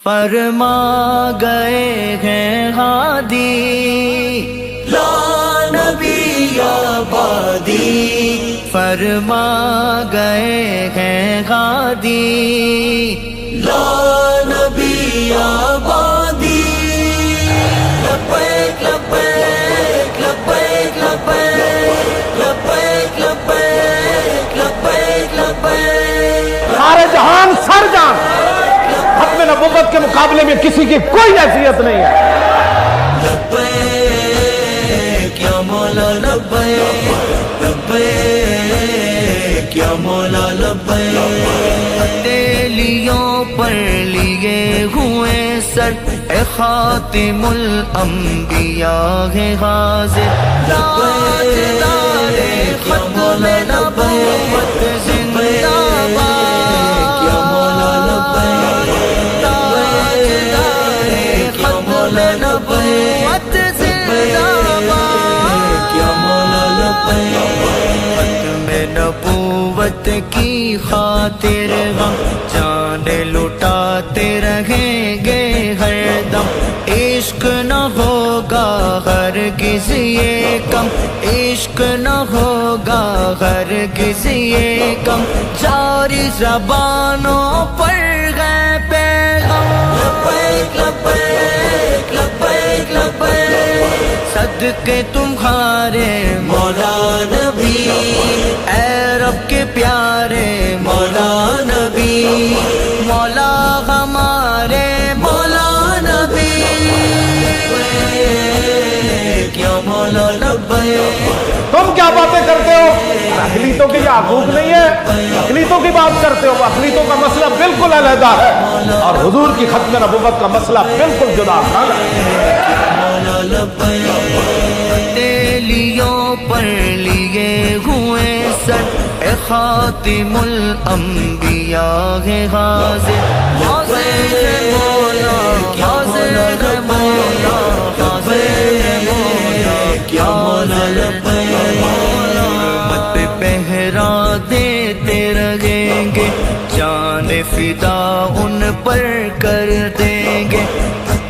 فرما گئے ہیں ہادی لا نبی آبادی، فرما گئے ہیں ہادی لا نبی آبادی، لبیک لبیک لبیک لبیک لبیک لبیک لبیک لبیک، سارے جہان سر جان ختم نبوت کے مقابلے میں کسی کی کوئی حیثیت نہیں ہے۔ لبیک یا مولا لبیک، لبیک یا مولا لبیک، تیلیوں پر لیے ہوئے سر اے خاتم الانبیاء ہے حاضر، تاجدار ختم نبوت زندہ باد، یا مولا لبیک، تاجدار ختم نبوت زندہ باد، یا مولا لبیک، ختم نبوت کی خاطر ہم جان لٹاتے رہیں گے ہر دم، عشق نہ ہوگا ہرگز یہ کم، عشق نہ ہوگا ہرگز یہ کم، جاری زبانوں پر گئے پیغام، لبیک لبیک لبیک لبیک، صدقے تمہارے مولا نبی، اے رب کے پیارے مولا نبی، مولا ہمارے مولا نبی، کیا مولا لبیک۔ تم کیا باتیں کرتے ہو؟ اقلیتوں کی یعقوب نہیں ہے، اقلیتوں کی بات کرتے ہو، اقلیتوں کا مسئلہ بالکل علیحدہ ہے اور حضور کی ختم نبوت کا مسئلہ بالکل جدا ہے۔ تیلیوں پر لیے ہوئے سر اے خاتم الانبیاء ہے حاضر، حاضر ہے مولا، حاضر ہے مولا، حاضر ہے مولا، کیا مولا لبیک، مت پہ پہرا دیتے رہیں گے، جان فدا ان پر کر دیں گے،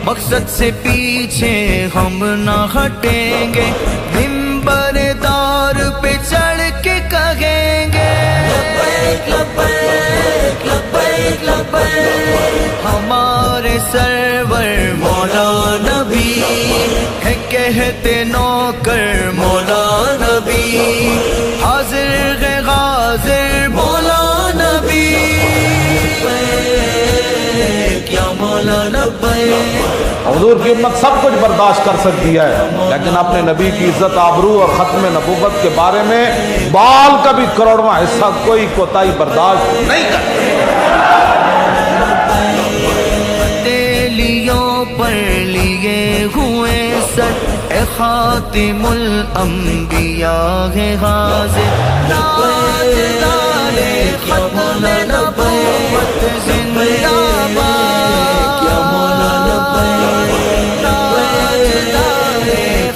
مقصد سے پیچھے ہم نہ ہٹیں گے، منبر دار پہ چڑھ کے کہیں گے، لبیک لبیک لبیک لبیک، ہمارے سرور مولا نبی ہے، کہتے نوکر مولا نبی، حاضر ہے غازر مولا نبی، کیا مولا لبیک۔ حضور کی امت سب کچھ برداشت کر سکتی ہے لیکن اپنے نبی کی عزت آبرو اور ختم نبوت کے بارے میں بال کا بھی کروڑواں حصہ کوئی کوتاہی برداشت نہیں کرتی۔ تیلیوں پر لیے ہوئے سر اے خاتم الانبیاء ہے حاضر، تاجدار ختم نبوت زندہ باد، یا مولا لبیک، تاجدار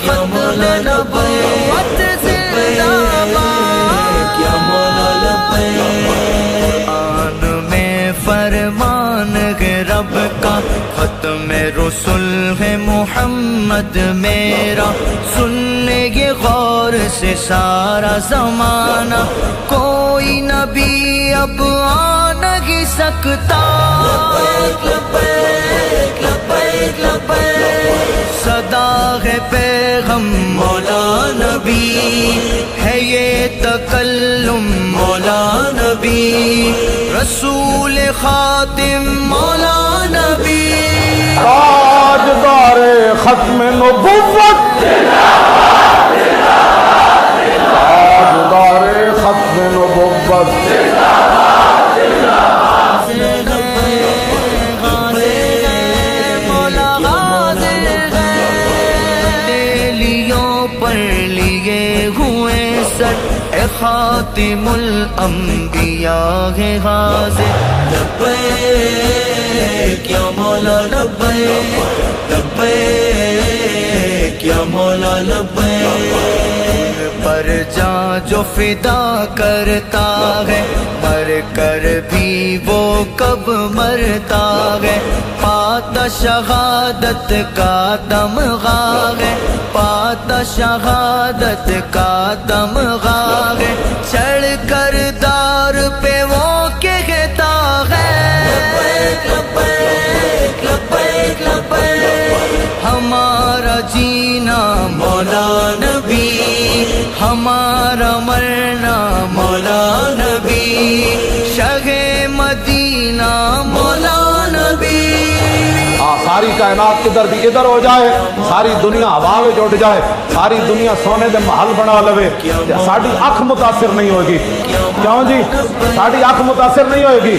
ختم نبوت زندہ باد، یا مولا لبیک، قرآن میں فرمان ہے رب کا، ختم رسول ہے محمد میرا، سن لے یہ غور سے سارا زمانہ، کوئی نبی اب آ نہیں سکتا، لبیک لبیک لبیک لبیک، صدا ہے پیغم مولا نبی، ہے یہ تکلم مولا نبی، رسول خاتم مولا نبی، تاجدار ختم نبوت، تاجدار ختم نبوت، تیلیوں پر لیے ہوئے سر اے خاتم الانبیاء ہے حاضر، لبیک یا مولا لبیک، لبیک یا مولا لبیک، پر جاں جو فدا کرتا ہے مر کر بھی وہ کب مرتا ہے، پاتا شہادت کا تمغہ ہے، پاتا شہادت کا تمغہ ہے، چڑھ کر دار پہ وہ کہتا ہے لبیک لبیک لبیک لبیک، ہمارا جینا مولا نبی، ہمارا مرنا مولا نبی، شہ مدینہ مولا نبی۔ ساری کائنات ادھر دی ادھر ہو جائے، ساری دنیا ہوا میں جڑ جائے، ساری دنیا سونے دے محل بنا لوے، ساری اکھ متاثر نہیں ہوگی۔ کیوں جی ساری اکھ متاثر نہیں ہوئے گی؟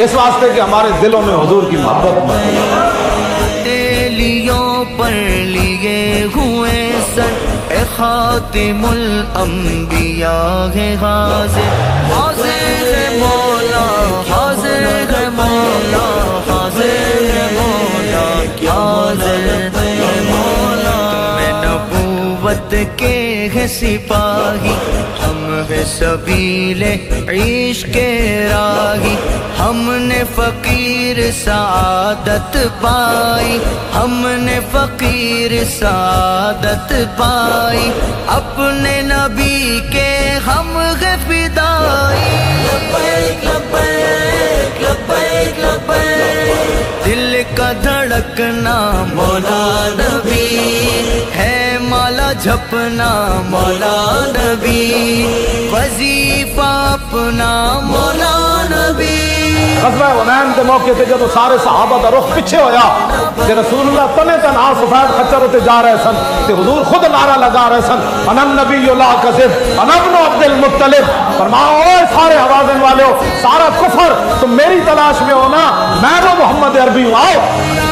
اس واسطے کہ ہمارے دلوں میں حضور کی محبت تیلیوں پر لیے ہوئے سر، اے خاتم الانبیاء ہے حاضر، حاضر ہے مولا، حاضر ہے مولا، حاضر ہے مولا، حاضر ہے مولا۔ میں نبوت کے ہے سپاہی، ہم ہے سبیل عشق راہی، ہم نے فقیر سعادت پائی، ہم نے فقیر سعادت پائی، اپنے نبی کے ہم ہے فدائی۔ لبیک لبیک لبیک لبیک، دل کا دھڑکنا مولا نبی ہے، مالا جھپنا مولا نبی، وظیفہ اپنا مولا نبی۔ غزوہ حنین کے موقع تے جدو سارے صحابہ دا رخ پیچھے ہویا کہ رسول اللہ تنے تنہا سفید خچر ہوتے جا رہے سن، تے حضور خود نعرہ لگا رہے سن، انا النبی لا کذب انا ابن عبد المطلب، فرماؤ اے سارے حوازن والے ہو، سارا کفر تم میری تلاش میں ہونا، میں وہ محمد عربی ہوں، آؤ